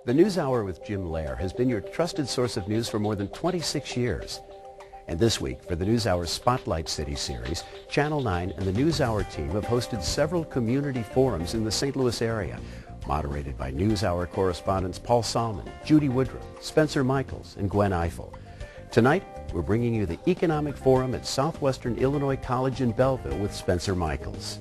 The NewsHour with Jim Lair has been your trusted source of news for more than 26 years. And this week, for the NewsHour Spotlight City series, Channel 9 and the NewsHour team have hosted several community forums in the St. Louis area, moderated by NewsHour correspondents Paul Salmon, Judy Woodruff, Spencer Michels, and Gwen Eiffel. Tonight, we're bringing you the Economic Forum at Southwestern Illinois College in Belleville with Spencer Michels.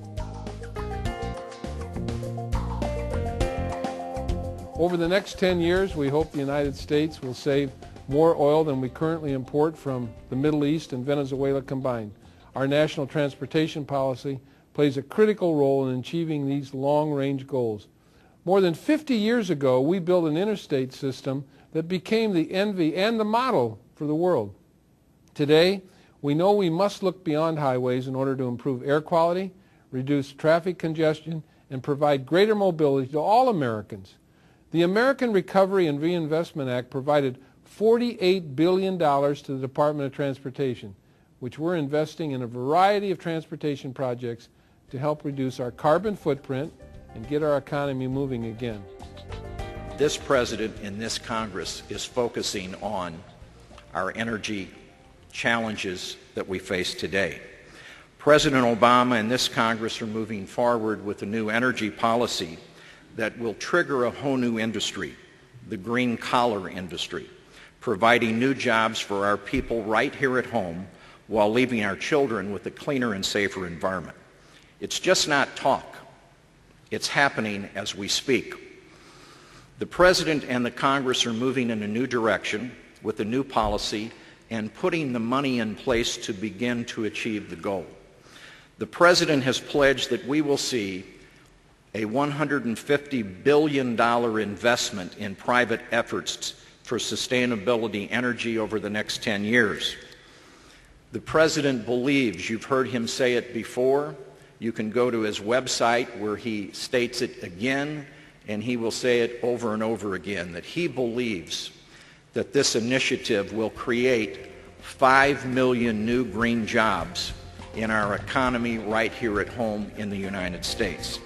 Over the next 10 years, we hope the United States will save more oil than we currently import from the Middle East and Venezuela combined. Our national transportation policy plays a critical role in achieving these long-range goals. More than 50 years ago, we built an interstate system that became the envy and the model for the world. Today, we know we must look beyond highways in order to improve air quality, reduce traffic congestion, and provide greater mobility to all Americans. The American Recovery and Reinvestment Act provided $48 billion to the Department of Transportation, which we're investing in a variety of transportation projects to help reduce our carbon footprint and get our economy moving again. This president and this Congress is focusing on our energy challenges that we face today. President Obama and this Congress are moving forward with a new energy policy that will trigger a whole new industry, the green collar industry, providing new jobs for our people right here at home while leaving our children with a cleaner and safer environment. It's just not talk. It's happening as we speak. The President and the Congress are moving in a new direction with a new policy and putting the money in place to begin to achieve the goal. The President has pledged that we will see a $150 billion investment in private efforts for sustainability energy over the next 10 years. The President believes, you've heard him say it before, you can go to his website where he states it again, and he will say it over and over again, that he believes that this initiative will create 5 million new green jobs in our economy right here at home in the United States.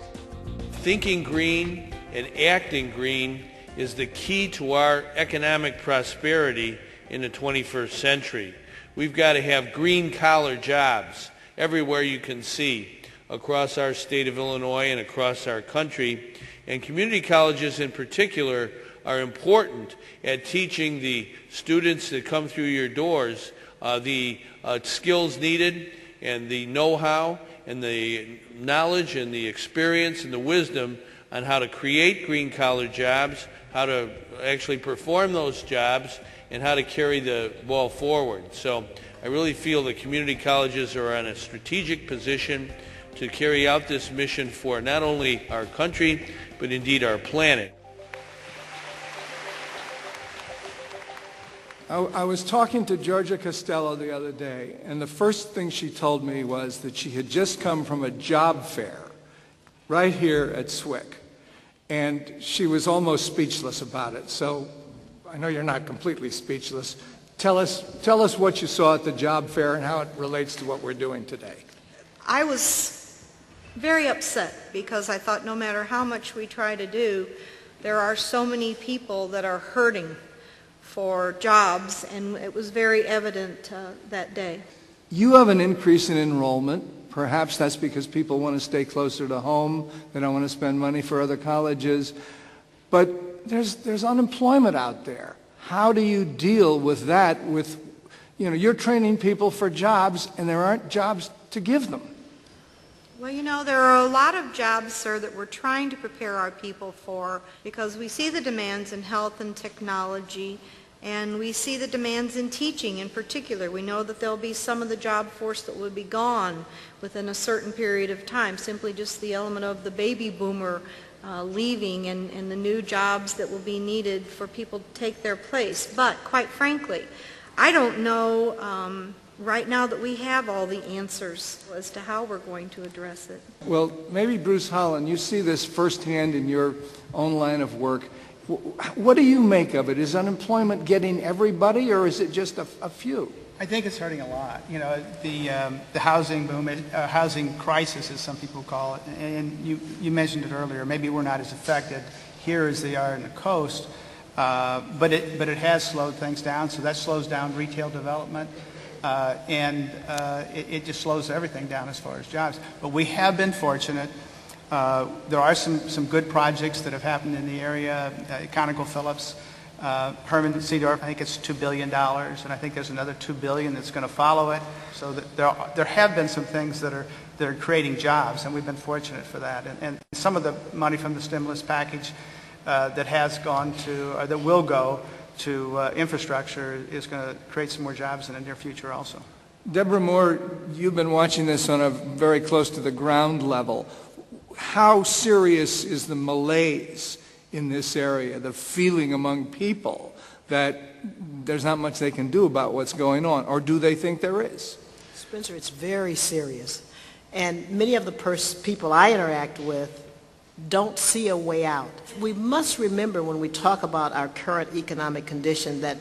Thinking green and acting green is the key to our economic prosperity in the 21st century. We've got to have green-collar jobs everywhere you can see across our state of Illinois and across our country. And community colleges in particular are important at teaching the students that come through your doors the skills needed and the know-how and the knowledge and the experience and the wisdom on how to create green-collar jobs, how to actually perform those jobs, and how to carry the ball forward. So I really feel the community colleges are in a strategic position to carry out this mission for not only our country, but indeed our planet. I was talking to Georgia Costello the other day, and the first thing she told me was that she had just come from a job fair right here at SWIC, and she was almost speechless about it. So I know you're not completely speechless. Tell us what you saw at the job fair and how it relates to what we're doing today. I was very upset because I thought no matter how much we try to do, there are so many people that are hurting for jobs, and it was very evident that day. You have an increase in enrollment. Perhaps that's because people want to stay closer to home. They don't want to spend money for other colleges. But there's unemployment out there. How do you deal with that? You're training people for jobs, and there aren't jobs to give them. Well, there are a lot of jobs, sir, that we're trying to prepare our people for because we see the demands in health and technology, and we see the demands in teaching in particular. We know that there'll be some of the job force that will be gone within a certain period of time, simply just the element of the baby boomer leaving and the new jobs that will be needed for people to take their place. But quite frankly, I don't know right now that we have all the answers as to how we're going to address it. Well, maybe Bruce Holland, you see this firsthand in your own line of work. What do you make of it? Is unemployment getting everybody, or is it just a few? I think it's hurting a lot. The housing boom, housing crisis, as some people call it, and you mentioned it earlier. Maybe we're not as affected here as they are in the coast. But it has slowed things down, so that slows down retail development, and it just slows everything down as far as jobs. But we have been fortunate. There are some good projects that have happened in the area. ConocoPhillips, Herman Seedorf, I think it's $2 billion, and I think there's another $2 billion that's going to follow it. So that there have been some things that are creating jobs, and we've been fortunate for that. And some of the money from the stimulus package that has gone to, or that will go to infrastructure is going to create some more jobs in the near future also. Debra Moore, you've been watching this on a very close to the ground level. How serious is the malaise in this area, the feeling among people that there's not much they can do about what's going on, or do they think there is? Spencer, it's very serious. And many of the people I interact with don't see a way out. We must remember when we talk about our current economic condition that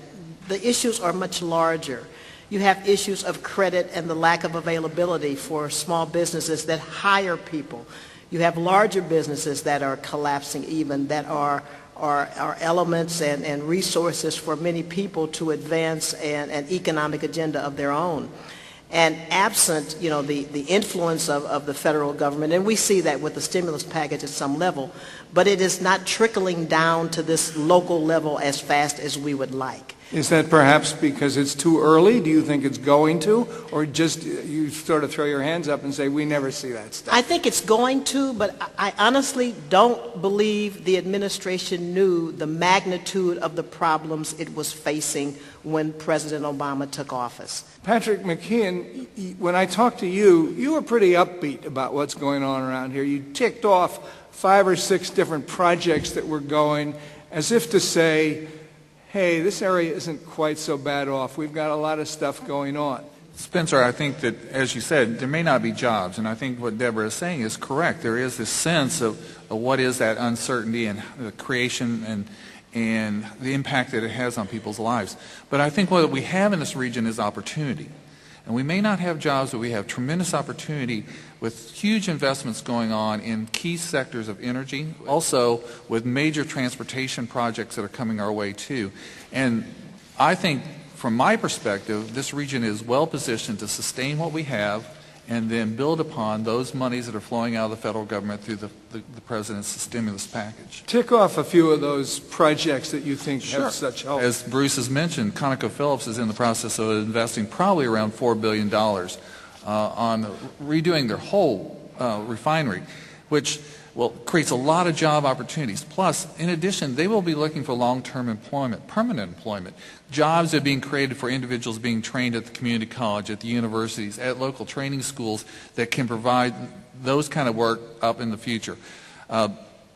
the issues are much larger. You have issues of credit and the lack of availability for small businesses that hire people. You have larger businesses that are collapsing even, that are elements and resources for many people to advance an economic agenda of their own. And absent, the influence of the federal government, and we see that with the stimulus package at some level, but it is not trickling down to this local level as fast as we would like. Is that perhaps because it's too early? Do you think it's going to? Or just you sort of throw your hands up and say, we never see that stuff? I think it's going to, but I honestly don't believe the administration knew the magnitude of the problems it was facing when President Obama took office. Patrick McKeehan, when I talked to you, you were pretty upbeat about what's going on around here. You ticked off 5 or 6 different projects that were going as if to say, hey, this area isn't quite so bad off. We've got a lot of stuff going on. Spencer, I think that, as you said, there may not be jobs, and I think what Debra is saying is correct. There is this sense of what is that uncertainty and the creation and the impact that it has on people's lives. But I think what we have in this region is opportunity. And we may not have jobs, but we have tremendous opportunity with huge investments going on in key sectors of energy, also with major transportation projects that are coming our way too. And I think, from my perspective, this region is well positioned to sustain what we have and then build upon those monies that are flowing out of the federal government through the President's stimulus package. Tick off a few of those projects that you think have such help. As Bruce has mentioned, ConocoPhillips is in the process of investing probably around $4 billion on redoing their whole refinery, which creates a lot of job opportunities. Plus, in addition, they will be looking for long-term employment, permanent employment. Jobs are being created for individuals being trained at the community college, at the universities, at local training schools that can provide those kind of work up in the future.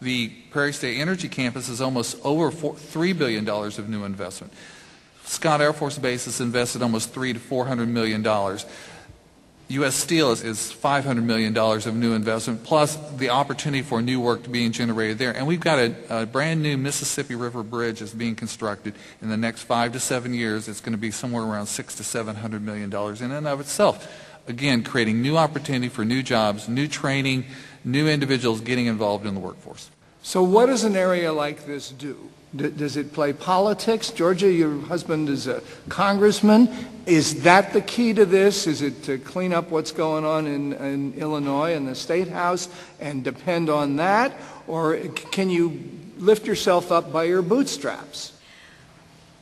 The Prairie State Energy Campus is almost over $3 billion of new investment. Scott Air Force Base has invested almost $300 to $400 million. U.S. Steel is $500 million of new investment, plus the opportunity for new work being generated there. And we've got a brand new Mississippi River Bridge that's being constructed. In the next 5 to 7 years, it's going to be somewhere around $600 to $700 million in and of itself. Again, creating new opportunity for new jobs, new training, new individuals getting involved in the workforce. So what does an area like this do? Does it play politics? Georgia, your husband is a congressman. Is that the key to this? Is it to clean up what's going on in Illinois in the State House and depend on that? Or can you lift yourself up by your bootstraps?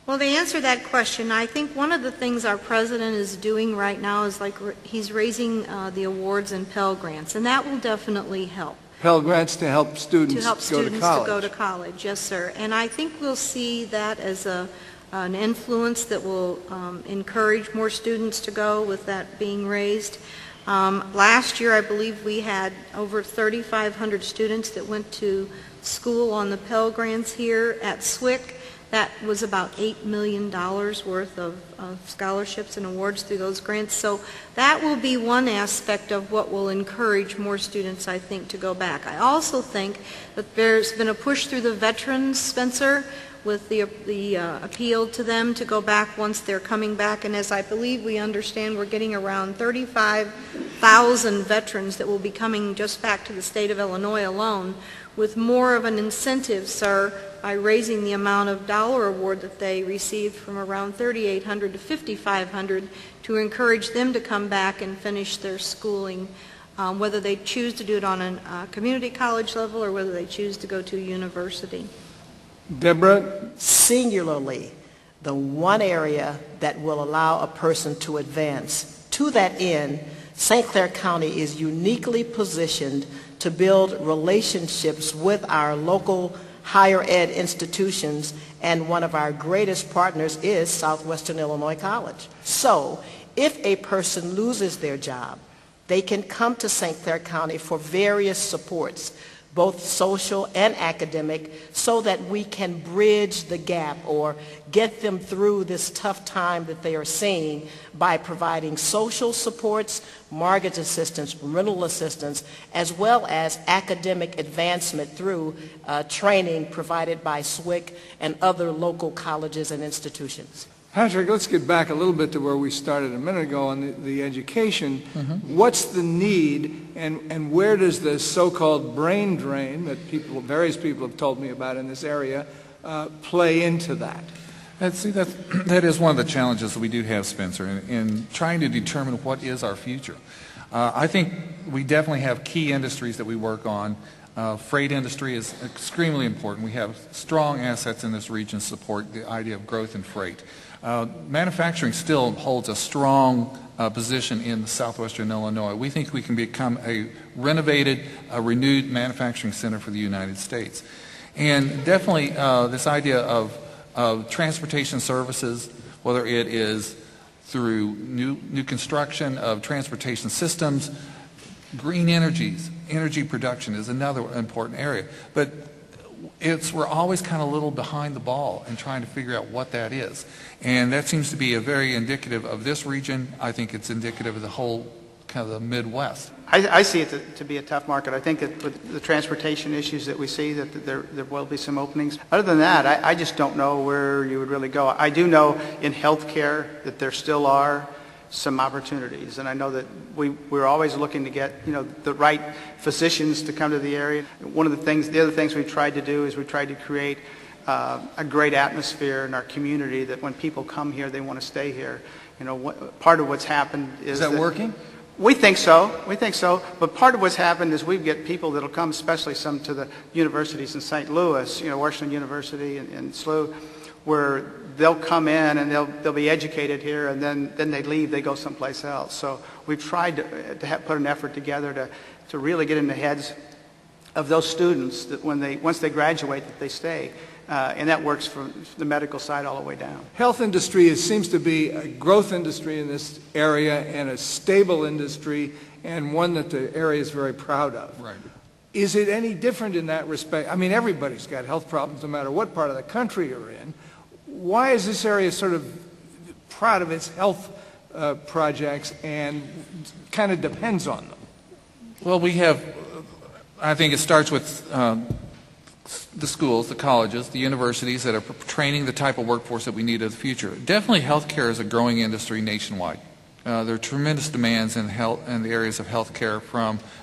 Well, to answer that question, I think one of the things our president is doing right now is he's raising the awards and Pell Grants, and that will definitely help. Pell Grants to help students to go to college, yes, sir. And I think we'll see that as an influence that will encourage more students to go with that being raised. Last year, I believe we had over 3,500 students that went to school on the Pell Grants here at SWIC. That was about $8 million worth of scholarships and awards through those grants. So that will be one aspect of what will encourage more students, I think, to go back. I also think that there's been a push through the veterans, Spencer, with the appeal to them to go back once they're coming back. And as I believe we understand, we're getting around 35 1,000 veterans that will be coming just back to the state of Illinois alone, with more of an incentive, sir, by raising the amount of dollar award that they received from around $3,800 to $5,500 to encourage them to come back and finish their schooling, whether they choose to do it on a community college level or whether they choose to go to a university. Debra? Singularly, the one area that will allow a person to advance. To that end, St. Clair County is uniquely positioned to build relationships with our local higher ed institutions, and one of our greatest partners is Southwestern Illinois College. So, if a person loses their job, they can come to St. Clair County for various supports, both social and academic, so that we can bridge the gap or get them through this tough time that they are seeing by providing social supports, mortgage assistance, rental assistance, as well as academic advancement through training provided by SWIC and other local colleges and institutions. Patrick, let's get back a little bit to where we started a minute ago on the education. What's the need, and where does the so-called brain drain that various people have told me about in this area play into that? That is one of the challenges that we do have, Spencer, in trying to determine what is our future. I think we definitely have key industries that we work on. Freight industry is extremely important. We have strong assets in this region to support the idea of growth in freight. Manufacturing still holds a strong position in southwestern Illinois. We think we can become a renovated, renewed manufacturing center for the United States. And definitely this idea of transportation services, whether it is through new construction of transportation systems, green energies, energy production is another important area. But we're always kind of a little behind the ball in trying to figure out what that is. And that seems to be a very indicative of this region. I think it's indicative of the whole kind of the Midwest. I see it to be a tough market. I think that with the transportation issues that we see, that there will be some openings. Other than that, I just don't know where you would really go. I do know in healthcare that there still are some opportunities, and I know that we're always looking to get the right physicians to come to the area. The other things we've tried to do is we tried to create a great atmosphere in our community that when people come here, they want to stay here. Part of what's happened is that working? We think so. We think so. But part of what's happened is we get people that'll come, especially some to the universities in St. Louis, Washington University and SLU, where they'll come in and they'll be educated here, and then they leave, they go someplace else. So we've tried to put an effort together to really get in the heads of those students that once they graduate, that they stay. And that works from the medical side all the way down. Health industry seems to be a growth industry in this area and a stable industry, and one that the area is very proud of. Right. Is it any different in that respect? I mean, everybody's got health problems no matter what part of the country you're in. Why is this area sort of proud of its health projects and kind of depends on them? Well, I think it starts with the schools, the colleges, the universities that are training the type of workforce that we need in the future. Definitely healthcare is a growing industry nationwide. There are tremendous demands in the areas of healthcare,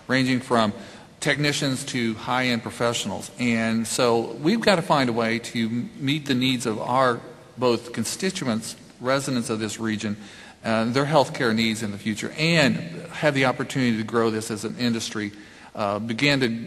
ranging from technicians to high-end professionals. And so we've got to find a way to meet the needs of our both constituents, residents of this region, their healthcare needs in the future, and have the opportunity to grow this as an industry, begin to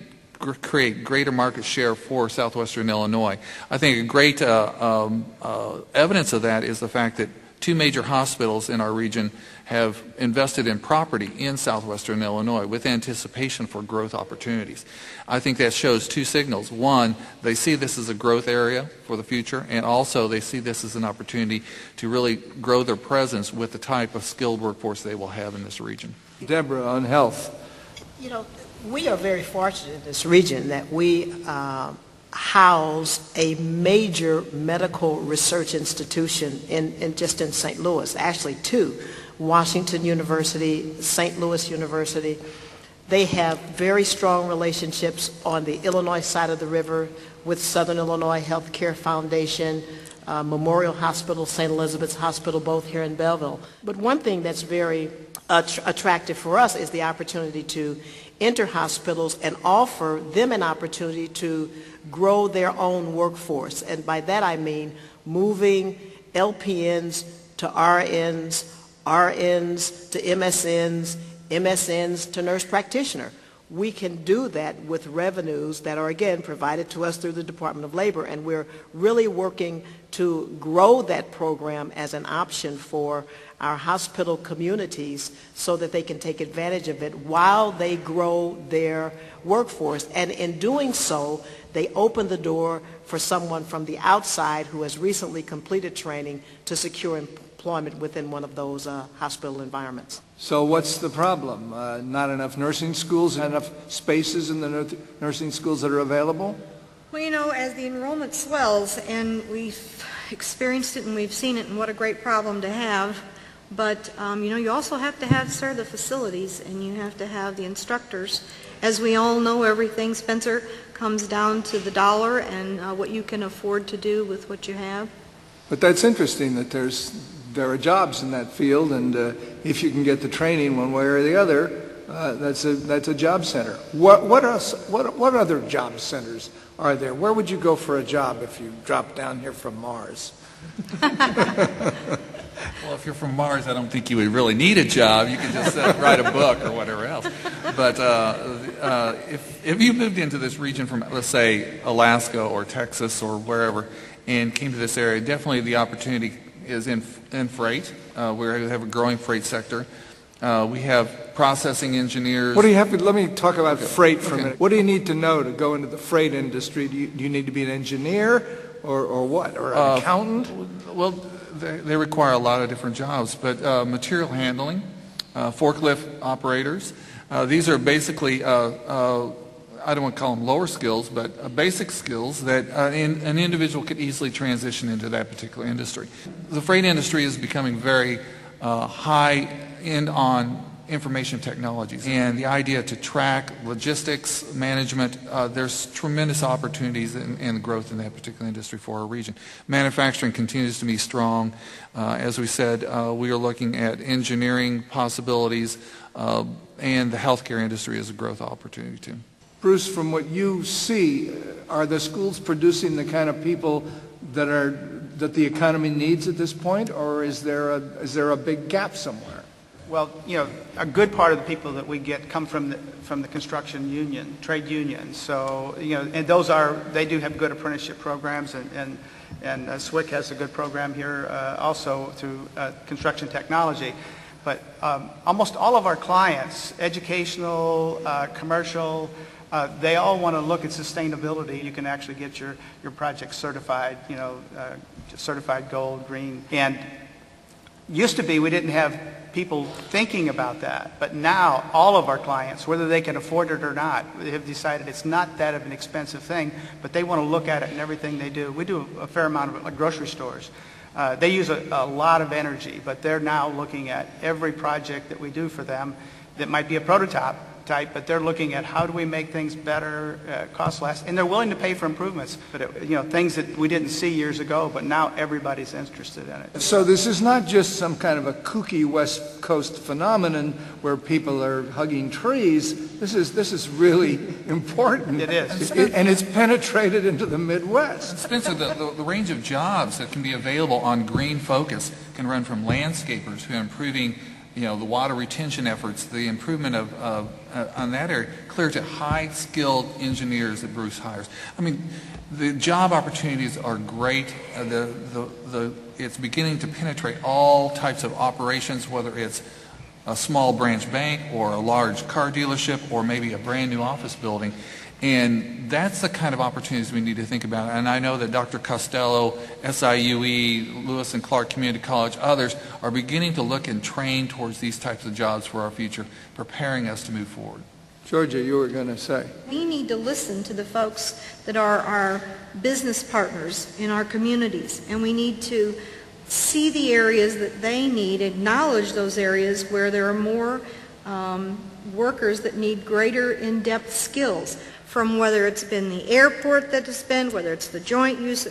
create greater market share for southwestern Illinois. I think a great evidence of that is the fact that two major hospitals in our region have invested in property in southwestern Illinois with anticipation for growth opportunities. I think that shows two signals. One, they see this as a growth area for the future, and also they see this as an opportunity to really grow their presence with the type of skilled workforce they will have in this region. Debra, on health. We are very fortunate in this region that we house a major medical research institution in St. Louis, actually two, Washington University, St. Louis University. They have very strong relationships on the Illinois side of the river with Southern Illinois Healthcare Foundation, Memorial Hospital, St. Elizabeth's Hospital, both here in Belleville. But one thing that's very attractive for us is the opportunity to enter hospitals and offer them an opportunity to grow their own workforce. And by that I mean moving LPNs to RNs, RNs to MSNs, MSNs to nurse practitioner. We can do that with revenues that are, again, provided to us through the Department of Labor, and we're really working to grow that program as an option for our hospital communities so that they can take advantage of it while they grow their workforce. And in doing so, they open the door for someone from the outside who has recently completed training to secure employment within one of those hospital environments. So what's the problem? Not enough nursing schools, not enough spaces in the nursing schools that are available? Well, you know, as the enrollment swells, and we've experienced it and we've seen it, and what a great problem to have, but you know, you also have to have, sir, the facilities, and you have to have the instructors. As we all know, everything, Spencer, comes down to the dollar and what you can afford to do with what you have. But that's interesting that there are jobs in that field, and if you can get the training one way or the other, that's a job center. What else? What other job centers are there? Where would you go for a job if you dropped down here from Mars? Well, if you're from Mars, I don't think you would really need a job. You could just write a book or whatever else. But if you moved into this region from, let's say, Alaska or Texas or wherever, and came to this area, definitely the opportunity is in freight. We have a growing freight sector. We have processing engineers. What do you have to, let me talk about freight for a minute. What do you need to know to go into the freight industry? Do you need to be an engineer or what? Or an accountant? Well, they require a lot of different jobs, but material handling, forklift operators. These are basically, I don't want to call them lower skills, but basic skills that an individual could easily transition into that particular industry. The freight industry is becoming very high-end on information technologies, and the idea to track logistics management, there's tremendous opportunities and growth in that particular industry for our region. Manufacturing continues to be strong. As we said, we are looking at engineering possibilities, and the healthcare industry is a growth opportunity too. Bruce, from what you see, are the schools producing the kind of people that the economy needs at this point, or is there a big gap somewhere? Well, you know, a good part of the people that we get come from the construction union, trade unions. So, you know, and they do have good apprenticeship programs, and SWIC has a good program here also through construction technology. But almost all of our clients, educational, commercial, they all want to look at sustainability. You can actually get your project certified, you know, certified gold, green. And used to be we didn't have people thinking about that, but now all of our clients, whether they can afford it or not, they have decided it's not that of an expensive thing, but they want to look at it in everything they do. We do a fair amount of it, like grocery stores. They use a lot of energy, but they're now looking at every project that we do for them that might be a prototype type, but they're looking at how do we make things better, cost less, and they're willing to pay for improvements. But you know, things that we didn't see years ago, but now everybody's interested in it. So this is not just some kind of a kooky West Coast phenomenon where people are hugging trees. This is really important. It is, and it's penetrated into the Midwest. Spencer, the range of jobs that can be available on green focus can run from landscapers who are improving, you know, the water retention efforts, the improvement of on that area, clear to high-skilled engineers that Bruce hires. I mean, the job opportunities are great. It's beginning to penetrate all types of operations, whether it's a small branch bank or a large car dealership or maybe a brand new office building. And that's the kind of opportunities we need to think about. And I know that Dr. Costello, SIUE, Lewis and Clark Community College, others are beginning to look and train towards these types of jobs for our future, preparing us to move forward. Georgia, you were going to say. We need to listen to the folks that are our business partners in our communities, and we need to see the areas that they need, acknowledge those areas where there are more workers that need greater in-depth skills, from whether it's been the airport that has been, whether it's the joint use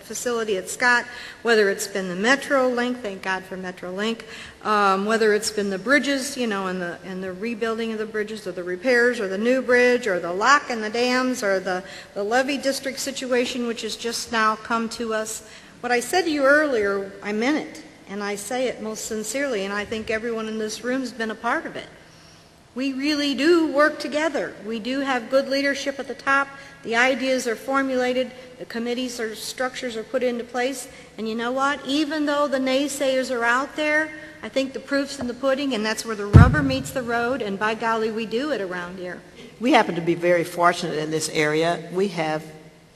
facility at Scott, whether it's been the Metro Link, thank God for Metro Link, whether it's been the bridges, you know, and the rebuilding of the bridges, or the repairs, or the new bridge, or the lock and the dams, or the levee district situation, which has just now come to us. What I said to you earlier, I meant it, and I say it most sincerely, and I think everyone in this room has been a part of it. We really do work together. We do have good leadership at the top. The ideas are formulated. The committees or structures are put into place. And you know what? Even though the naysayers are out there, I think the proof's in the pudding, and that's where the rubber meets the road, and by golly, we do it around here. We happen to be very fortunate in this area. We have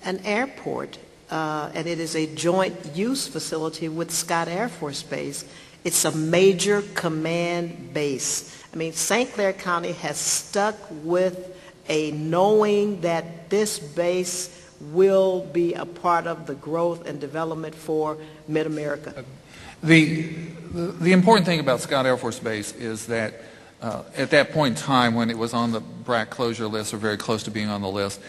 an airport, and it is a joint use facility with Scott Air Force Base. It's a major command base. I mean, St. Clair County has stuck with a knowing that this base will be a part of the growth and development for Mid-America. The important thing about Scott Air Force Base is that at that point in time when it was on the BRAC closure list, or very close to being on the list,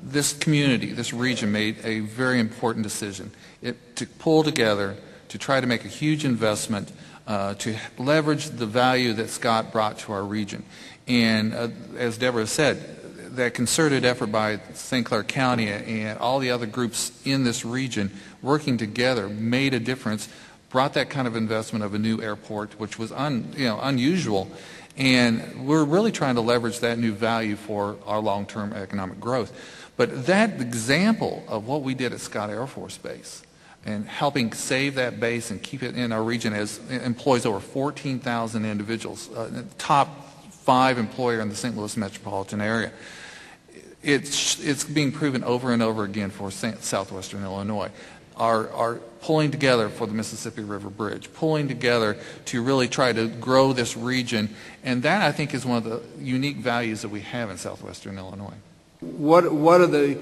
this community, this region made a very important decision to pull together to try to make a huge investment to leverage the value that Scott brought to our region. And as Debra said, that concerted effort by St. Clair County and all the other groups in this region working together made a difference, brought that kind of investment of a new airport, which was unusual. And we're really trying to leverage that new value for our long-term economic growth. But that example of what we did at Scott Air Force Base and helping save that base and keep it in our region as employs over 14,000 individuals, top 5 employer in the St. Louis metropolitan area. It's being proven over and over again for Southwestern Illinois. Are pulling together for the Mississippi River Bridge, pulling together to really try to grow this region, and that I think is one of the unique values that we have in Southwestern Illinois. What are the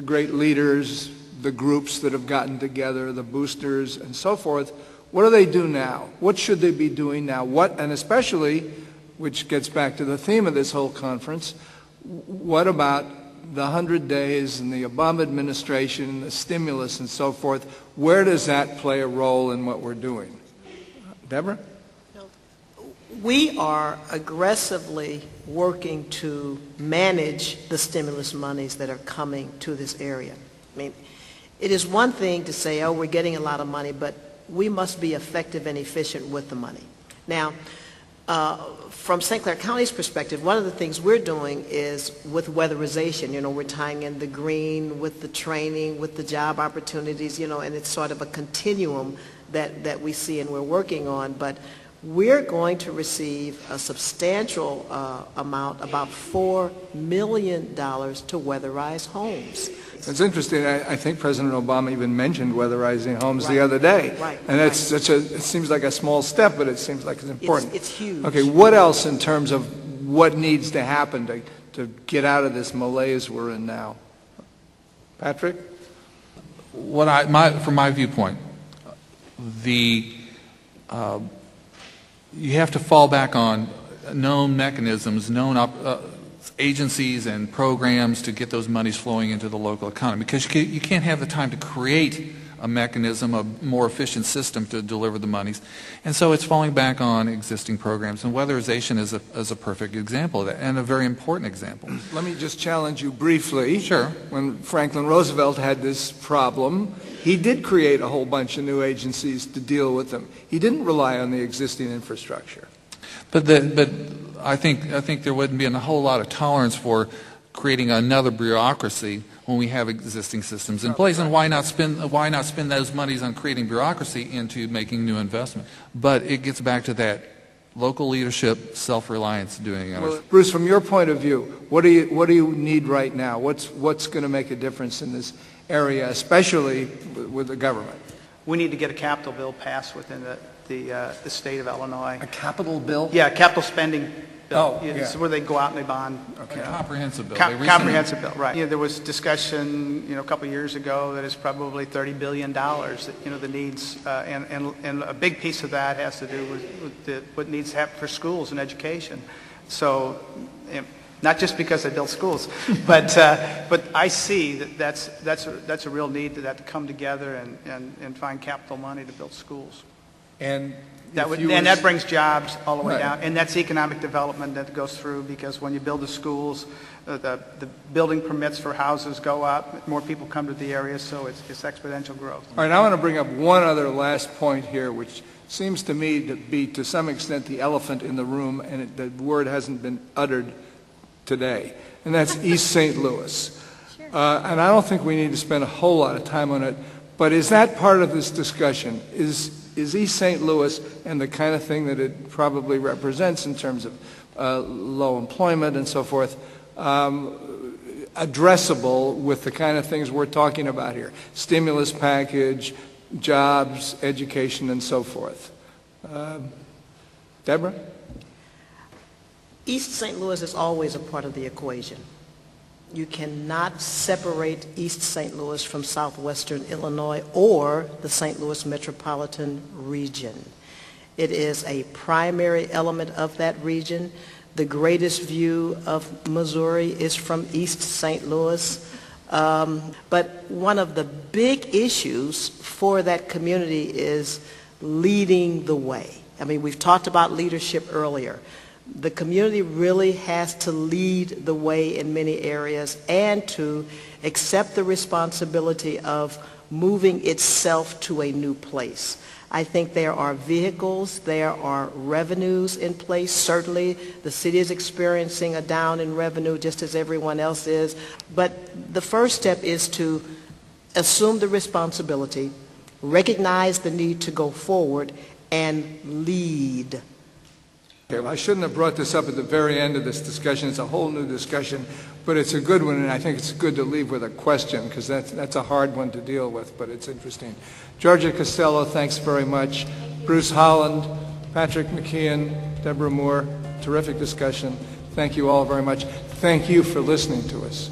great leaders, the groups that have gotten together, the boosters and so forth, what do they do now? What should they be doing now? And especially, which gets back to the theme of this whole conference, what about the 100 days and the Obama administration and the stimulus and so forth? Where does that play a role in what we're doing? Debra? We are aggressively working to manage the stimulus monies that are coming to this area. I mean, it is one thing to say, oh, we're getting a lot of money, but we must be effective and efficient with the money. Now, from St. Clair County's perspective, one of the things we're doing is with weatherization. You know, we're tying in the green with the training, with the job opportunities, you know, and it's sort of a continuum that we see and we're working on. But we're going to receive a substantial amount, about $4 million to weatherize homes. It's interesting. I think President Obama even mentioned weatherizing homes the other day. Right. And that's it seems like a small step, but it seems like it's important. It's huge. Okay, what else in terms of what needs to happen to get out of this malaise we're in now? Patrick? From my viewpoint, you have to fall back on known mechanisms, known agencies and programs to get those monies flowing into the local economy, because you can't have the time to create a mechanism, a more efficient system to deliver the monies. And so it's falling back on existing programs, and weatherization is a perfect example of that, and a very important example. Let me just challenge you briefly. Sure. When Franklin Roosevelt had this problem, he did create a whole bunch of new agencies to deal with them. He didn't rely on the existing infrastructure. But I think there wouldn't be a whole lot of tolerance for creating another bureaucracy when we have existing systems in place. And why not spend those monies on creating bureaucracy into making new investment? But it gets back to that local leadership, self-reliance doing it. Well, Bruce, from your point of view, what do you need right now? What's going to make a difference in this area, especially with the government? We need to get a capital bill passed within the state of Illinois. A capital bill? Yeah, capital spending bill. Oh, yeah. It's where they go out and they bond. Okay. A comprehensive bill. Comprehensive bill, right. There was discussion, a couple of years ago that it's probably $30 billion that, the needs, and a big piece of that has to do with what needs to happen for schools and education. So, not just because I build schools, but I see that that's a real need to come together and find capital money to build schools. And that brings jobs all the way Right. down, and that's economic development that goes through, because when you build the schools, the building permits for houses go up, more people come to the area, so it's exponential growth. All right, I want to bring up one other last point here, which seems to me to be, to some extent, the elephant in the room, and the word hasn't been uttered today, and that's East St. Louis. And I don't think we need to spend a whole lot of time on it, but is that part of this discussion? Is East St. Louis and the kind of thing that it probably represents in terms of low employment and so forth, addressable with the kind of things we're talking about here? Stimulus package, jobs, education, and so forth. Debra? East St. Louis is always a part of the equation. You cannot separate East St. Louis from Southwestern Illinois or the St. Louis metropolitan region. It is a primary element of that region. The greatest view of Missouri is from East St. Louis. But one of the big issues for that community is leading the way. I mean, we've talked about leadership earlier. The community really has to lead the way in many areas and to accept the responsibility of moving itself to a new place. I think there are vehicles, there are revenues in place. Certainly, the city is experiencing a down in revenue just as everyone else is. But the first step is to assume the responsibility, recognize the need to go forward, and lead. Okay, well, I shouldn't have brought this up at the very end of this discussion. It's a whole new discussion, but it's a good one, and I think it's good to leave with a question, because that's a hard one to deal with, but it's interesting. Georgia Costello, thanks very much. Bruce Holland, Patrick McKeehan, Debra Moore, terrific discussion. Thank you all very much. Thank you for listening to us.